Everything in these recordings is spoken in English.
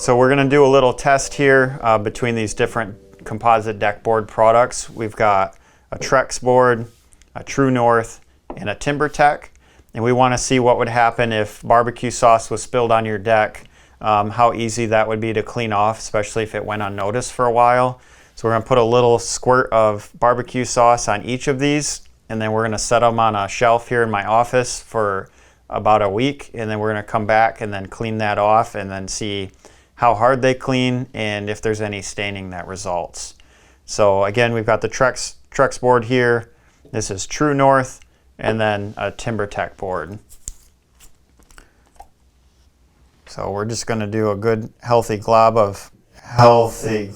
So we're going to do a little test here between these different composite deck board products. We've got a Trex board, a TruNorth, and a TimberTech. And we want to see what would happen if barbecue sauce was spilled on your deck, how easy that would be to clean off, especially if it went unnoticed for a while. So we're going to put a little squirt of barbecue sauce on each of these, and then we're going to set them on a shelf here in my office for about a week, and then we're going to come back and then clean that off and then see how hard they clean and if there's any staining that results. So again, we've got the Trex board here. This is TruNorth, and then a TimberTech board. So we're just going to do a good healthy glob of healthy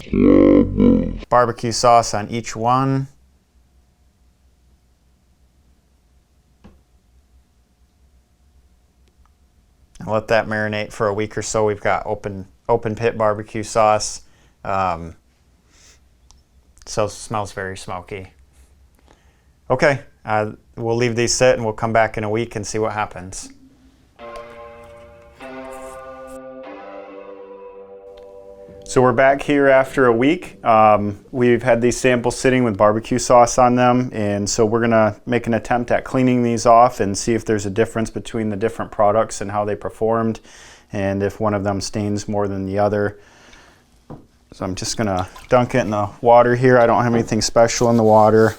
barbecue sauce on each one. And let that marinate for a week or so. We've got open pit barbecue sauce. So it smells very smoky. Okay, we'll leave these sit and we'll come back in a week and see what happens. So we're back here after a week. We've had these samples sitting with barbecue sauce on them, and so we're gonna make an attempt at cleaning these off and see if there's a difference between the different products and how they performed, and if one of them stains more than the other. So I'm just gonna dunk it in the water here. I don't have anything special in the water.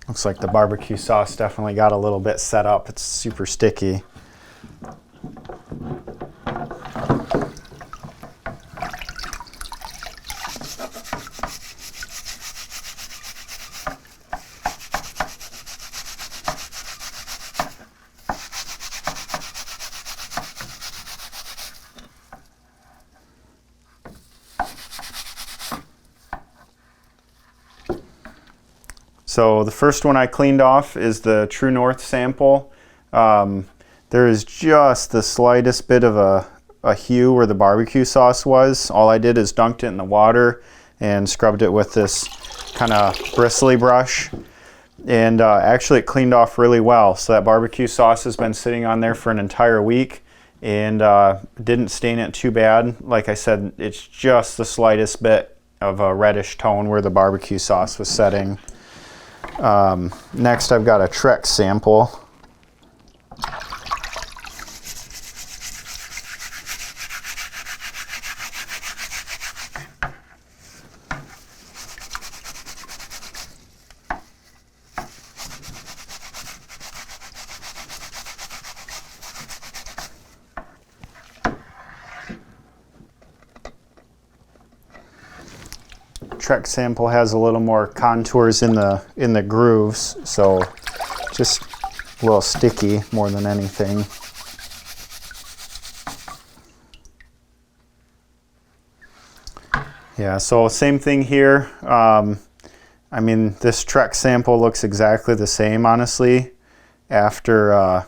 Looks like the barbecue sauce definitely got a little bit set up. It's super sticky. So the first one I cleaned off is the TruNorth sample. There is just the slightest bit of a hue where the barbecue sauce was. All I did is dunked it in the water and scrubbed it with this kind of bristly brush. And actually it cleaned off really well. So that barbecue sauce has been sitting on there for an entire week and didn't stain it too bad. Like I said, it's just the slightest bit of a reddish tone where the barbecue sauce was setting. Next I've got a Trex sample. Trex sample has a little more contours in the grooves, so just a little sticky more than anything. Yeah, so same thing here. I mean, this Trex sample looks exactly the same, honestly. After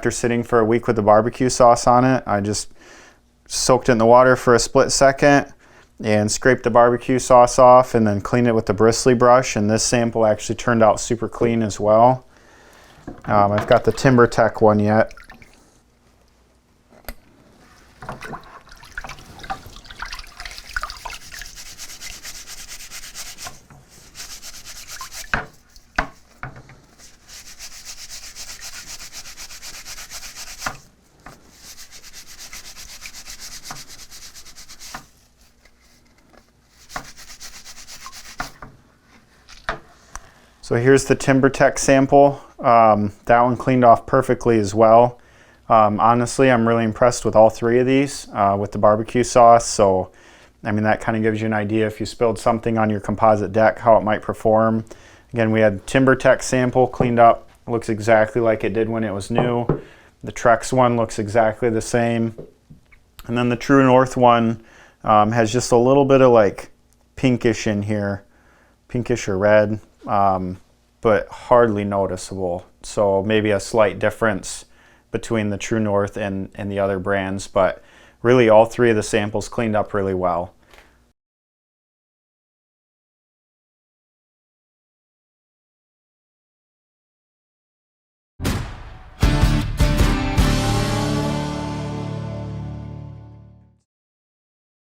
sitting for a week with the barbecue sauce on it, I just soaked it in the water for a split second and scrape the barbecue sauce off and then clean it with the bristly brush, and this sample actually turned out super clean as well. I've got the TimberTech one yet. So here's the TimberTech sample. That one cleaned off perfectly as well. Honestly, I'm really impressed with all three of these with the barbecue sauce. So, I mean, that kind of gives you an idea if you spilled something on your composite deck, how it might perform. Again, we had TimberTech sample cleaned up. Looks exactly like it did when it was new. The Trex one looks exactly the same. And then the TruNorth one has just a little bit of like pinkish in here, pinkish or red. But hardly noticeable. So maybe a slight difference between the TruNorth and the other brands, but really all three of the samples cleaned up really well.